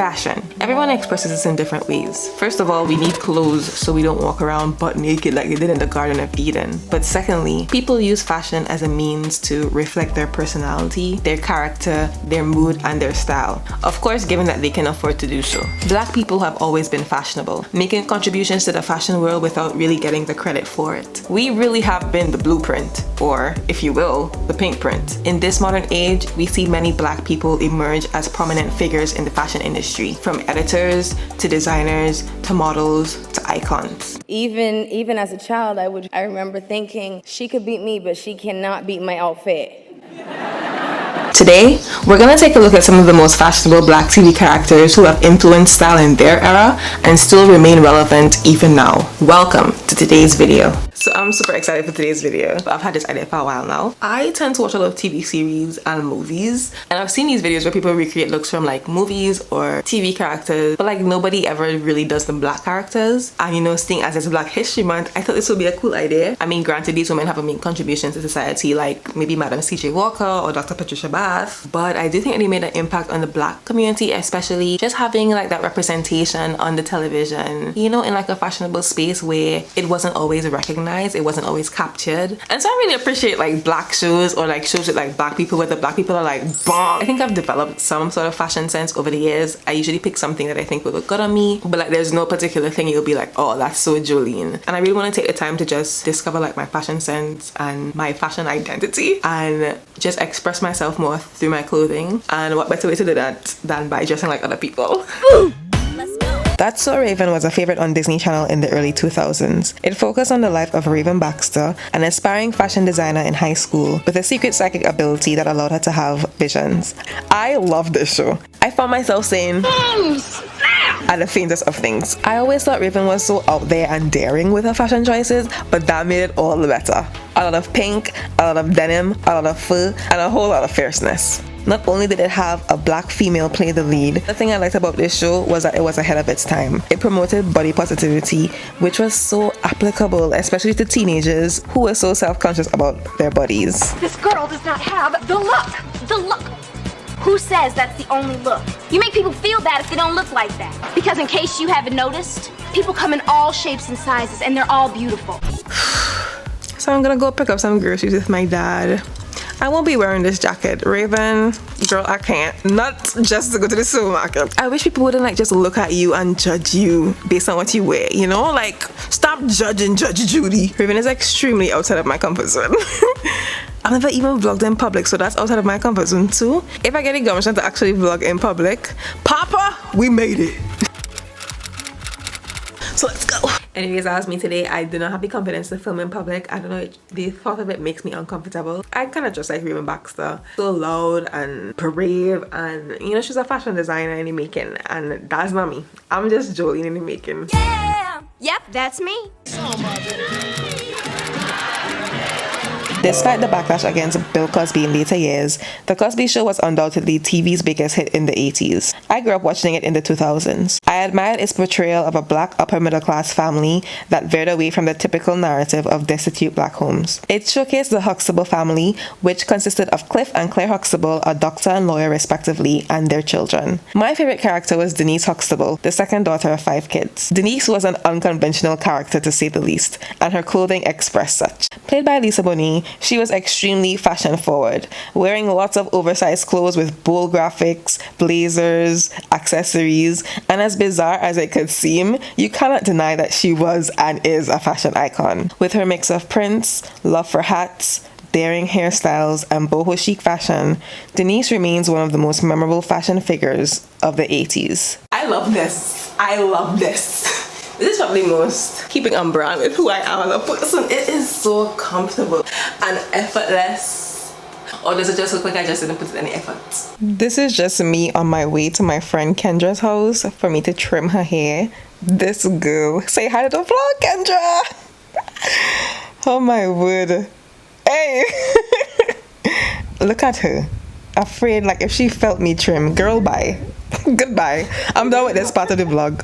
Fashion. Everyone expresses this in different ways. First of all, we need clothes so we don't walk around butt naked like they did in the Garden of Eden. But secondly, people use fashion as a means to reflect their personality, their character, their mood, and their style. Of course, given that they can afford to do so. Black people have always been fashionable, making contributions to the fashion world without really getting the credit for it. We really have been the blueprint, or if you will, the pink print. In this modern age, we see many black people emerge as prominent figures in the fashion industry. From editors to designers to models to icons. Even as a child, I remember thinking she could beat me, but she cannot beat my outfit. Today, we're gonna take a look at some of the most fashionable black TV characters who have influenced style in their era and still remain relevant even now. Welcome to today's video. So I'm super excited for today's video. I've had this idea for a while now. I tend to watch a lot of TV series and movies, and I've seen these videos where people recreate looks from like movies or TV characters, but like nobody ever really does the black characters. And you know, seeing as it's Black History Month, I thought this would be a cool idea. I mean, granted, these women have made contributions to society, like maybe Madam C.J. Walker or Dr. Patricia Bath, but I do think they made an impact on the black community, especially just having like that representation on the television, you know, in like a fashionable space where it wasn't always recognized, it wasn't always captured. And so I really appreciate like black shows or like shows with like black people where the black people are like bomb. I think I've developed some sort of fashion sense over the years. I usually pick something that I think would look good on me, but like there's no particular thing you'll be like, oh, that's so Jolene. And I really want to take the time to just discover like my fashion sense and my fashion identity and just express myself more through my clothing. And what better way to do that than by dressing like other people? That's So Raven was a favorite on Disney Channel in the early 2000s. It focused on the life of Raven Baxter, an aspiring fashion designer in high school with a secret psychic ability that allowed her to have visions. I love this show. I found myself saying, at the faintest of things. I always thought Raven was so out there and daring with her fashion choices, but that made it all the better. A lot of pink, a lot of denim, a lot of fur, and a whole lot of fierceness. Not only did it have a black female play the lead, the thing I liked about this show was that it was ahead of its time. It promoted body positivity, which was so applicable, especially to teenagers who were so self-conscious about their bodies. This girl does not have the look. The look. Who says that's the only look? You make people feel bad if they don't look like that. Because in case you haven't noticed, people come in all shapes and sizes and they're all beautiful. So I'm gonna go pick up some groceries with my dad. I won't be wearing this jacket. Raven, girl, I can't. Not just to go to the supermarket. I wish people wouldn't like just look at you and judge you based on what you wear, you know? Like, stop judging Judge Judy. Raven is extremely outside of my comfort zone. I've never even vlogged in public, so that's outside of my comfort zone too. If I get a gumption to actually vlog in public, Papa, we made it. So let's go. Anyways, as me today, I do not have the confidence to film in public. I don't know, the thought of it makes me uncomfortable. I kind of just like Raven Baxter. So loud and brave, and you know, she's a fashion designer in the making, and that's not me. I'm just Jolene in the making. Yeah. Yep, that's me. Despite the backlash against Bill Cosby in later years, The Cosby Show was undoubtedly TV's biggest hit in the 80s. I grew up watching it in the 2000s. I admired its portrayal of a black upper-middle-class family that veered away from the typical narrative of destitute black homes. It showcased the Huxtable family, which consisted of Cliff and Claire Huxtable, a doctor and lawyer respectively, and their children. My favorite character was Denise Huxtable, the second daughter of 5 kids. Denise was an unconventional character to say the least, and her clothing expressed such. Played by Lisa Bonet, she was extremely fashion forward, wearing lots of oversized clothes with bold graphics, blazers, accessories, and as bizarre as it could seem, you cannot deny that she was and is a fashion icon. With her mix of prints, love for hats, daring hairstyles, and boho chic fashion, Denise remains one of the most memorable fashion figures of the 80s. I love this. I love this. This is probably most keeping on brand with who I am as a person. It is so comfortable and effortless. Or does it just look like I just didn't put in any effort? This is just me on my way to my friend Kendra's house for me to trim her hair. This girl. Say hi to the vlog, Kendra! Oh my word. Hey! Look at her. Afraid like if she felt me trim. Girl, bye. Goodbye. I'm done with this part of the vlog.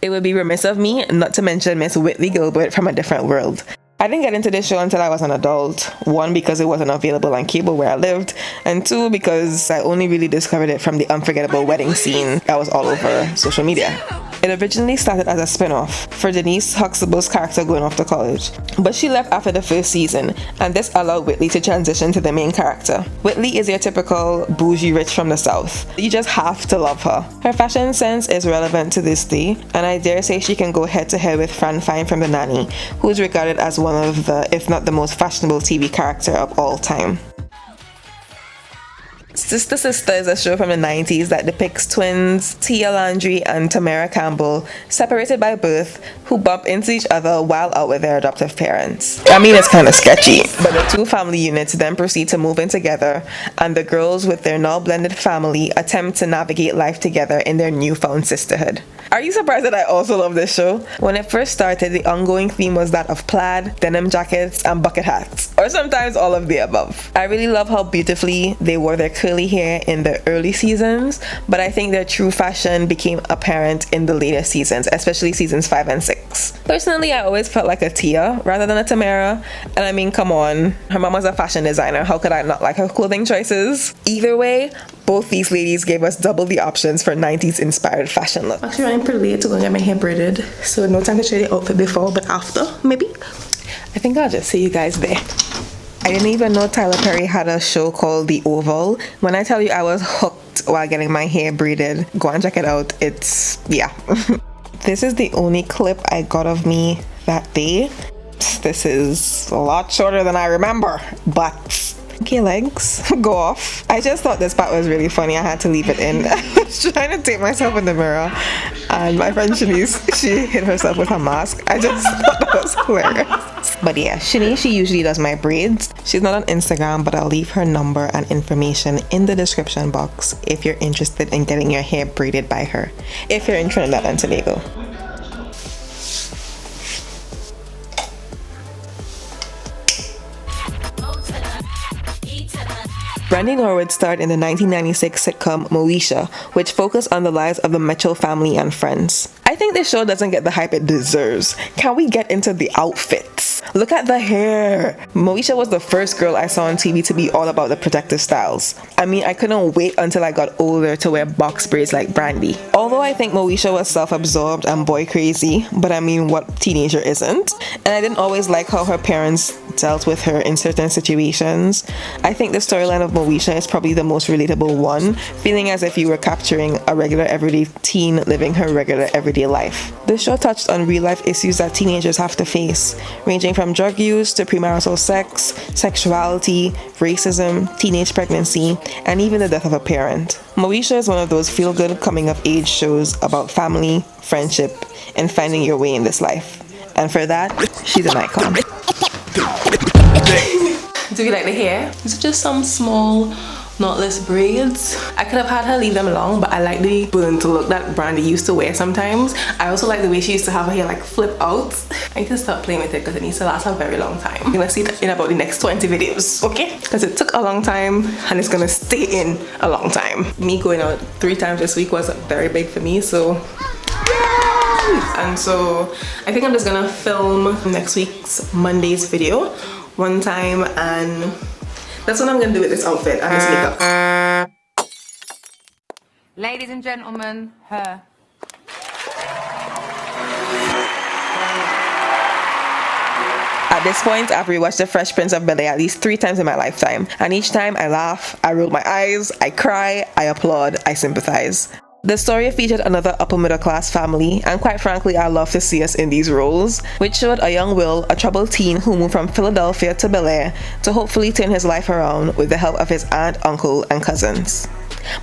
It would be remiss of me not to mention Miss Whitley Gilbert from A Different World. I didn't get into this show until I was an adult. One, because it wasn't available on cable where I lived, and two, because I only really discovered it from the unforgettable wedding scene that was all over social media. It originally started as a spin-off for Denise Huxtable's character going off to college, but she left after the first season, and this allowed Whitley to transition to the main character. Whitley is your typical bougie rich from the south. You just have to love her. Her fashion sense is relevant to this day, and I dare say she can go head to head with Fran Fine from The Nanny, who is regarded as one of the, if not the most fashionable TV character of all time. Sister Sister is a show from the 90s that depicts twins Tia Landry and Tamara Campbell, separated by birth, who bump into each other while out with their adoptive parents. I mean, it's kind of sketchy, but the two family units then proceed to move in together, and the girls with their now blended family attempt to navigate life together in their newfound sisterhood. Are you surprised that I also love this show? When it first started, the ongoing theme was that of plaid, denim jackets, and bucket hats, or sometimes all of the above. I really love how beautifully they wore their curly hair in the early seasons, but I think their true fashion became apparent in the later seasons, especially seasons 5 and 6. Personally, I always felt like a Tia rather than a Tamara, and I mean, come on, her mom was a fashion designer, how could I not like her clothing choices? Either way, both these ladies gave us double the options for 90s inspired fashion look. Actually, I'm pretty late to go and get my hair braided, so no time to show you the outfit before, but after, maybe. I think I'll just see you guys there. I didn't even know Tyler Perry had a show called The Oval. When I tell you I was hooked while getting my hair braided, go and check it out. It's, yeah. This is the only clip I got of me that day. This is a lot shorter than I remember, but okay, legs, go off. I just thought this part was really funny. I had to leave it in. I was trying to tape myself in the mirror, and my friend Shanice, she hit herself with her mask. I just thought that was hilarious. But yeah, Shanice, she usually does my braids. She's not on Instagram, but I'll leave her number and information in the description box if you're interested in getting your hair braided by her, if you're in Trinidad and Tobago. Brandy Norwood starred in the 1996 sitcom Moesha, which focused on the lives of the Mitchell family and friends. I think this show doesn't get the hype it deserves. Can we get into the outfits? Look at the hair! Moesha was the first girl I saw on TV to be all about the protective styles. I mean, I couldn't wait until I got older to wear box braids like Brandy. Although I think Moesha was self-absorbed and boy crazy, but I mean, what teenager isn't? And I didn't always like how her parents dealt with her in certain situations. I think the storyline of Moesha is probably the most relatable one, feeling as if you were capturing a regular everyday teen living her regular everyday life. The show touched on real life issues that teenagers have to face, ranging from drug use to premarital sex, sexuality, racism, teenage pregnancy, and even the death of a parent. Moesha is one of those feel-good coming-of-age shows about family, friendship, and finding your way in this life. And for that, she's an icon. Do you like the hair? It's just some small knotless braids. I could have had her leave them long, but I like the burnt look that Brandy used to wear sometimes. I also like the way she used to have her hair like flip out. I need to stop playing with it because it needs to last a very long time. You're gonna see that in about the next 20 videos, okay? Because it took a long time and it's gonna stay in a long time. Me going out 3 times this week was very big for me, so and so I think I'm just gonna film next week's Monday's video one time, and that's what I'm gonna do with this outfit and this makeup. Ladies and gentlemen, her. At this point, I've rewatched The Fresh Prince of Bel-Air at least 3 times in my lifetime, and each time I laugh, I roll my eyes, I cry, I applaud, I sympathize. The story featured another upper middle class family, and quite frankly, I love to see us in these roles, which showed a young Will, a troubled teen who moved from Philadelphia to Bel-Air to hopefully turn his life around with the help of his aunt, uncle, and cousins.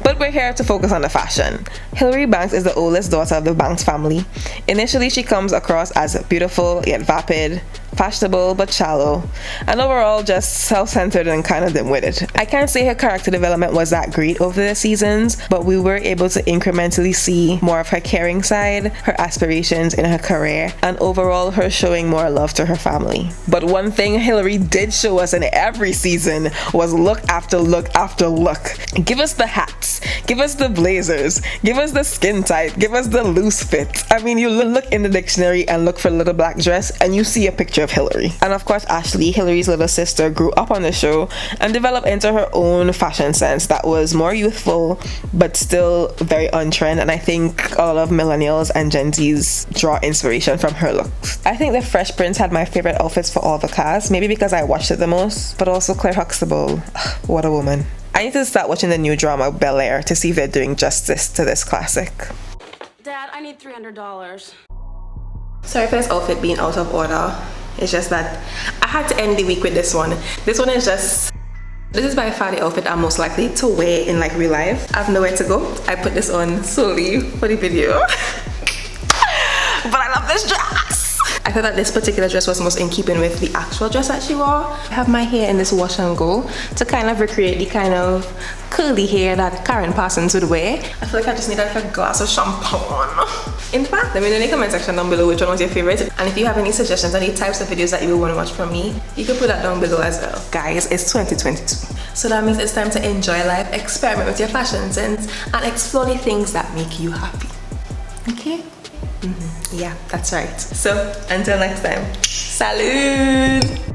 But we're here to focus on the fashion. Hilary Banks is the oldest daughter of the Banks family. Initially, she comes across as beautiful yet vapid, fashionable but shallow, and overall just self-centered and kind of dim-witted. I can't say her character development was that great over the seasons, but we were able to incrementally see more of her caring side, her aspirations in her career, and overall her showing more love to her family. But one thing Hilary did show us in every season was look after look after look. Give us the hats, give us the blazers, give us the skin tight, give us the loose fit. I mean, you look in the dictionary and look for little black dress and you see a picture of Hillary. And of course, Ashley, Hillary's little sister, grew up on the show and developed into her own fashion sense that was more youthful but still very on trend, and I think a lot of millennials and Gen Zs draw inspiration from her looks. I think the Fresh Prince had my favorite outfits for all the cast, maybe because I watched it the most, but also Claire Huxtable. What a woman. I need to start watching the new drama Bel Air to see if they're doing justice to this classic. Dad, I need $300. Sorry for this outfit being out of order. It's just that I had to end the week with this one. This one is just, this is by far the outfit I'm most likely to wear in like real life. I have nowhere to go. I put this on solely for the video. But I love this dress. I thought that this particular dress was most in keeping with the actual dress that she wore. I have my hair in this wash and go to kind of recreate the kind of curly hair that Karen Parsons would wear. I feel like I just need like a glass of champagne. In fact, let me know in the comment section down below which one was your favorite. And if you have any suggestions, any types of videos that you would want to watch from me, you can put that down below as well. Guys, it's 2022. So that means it's time to enjoy life, experiment with your fashion sense, and explore the things that make you happy. Okay? Yeah, that's right. So until next time, salud!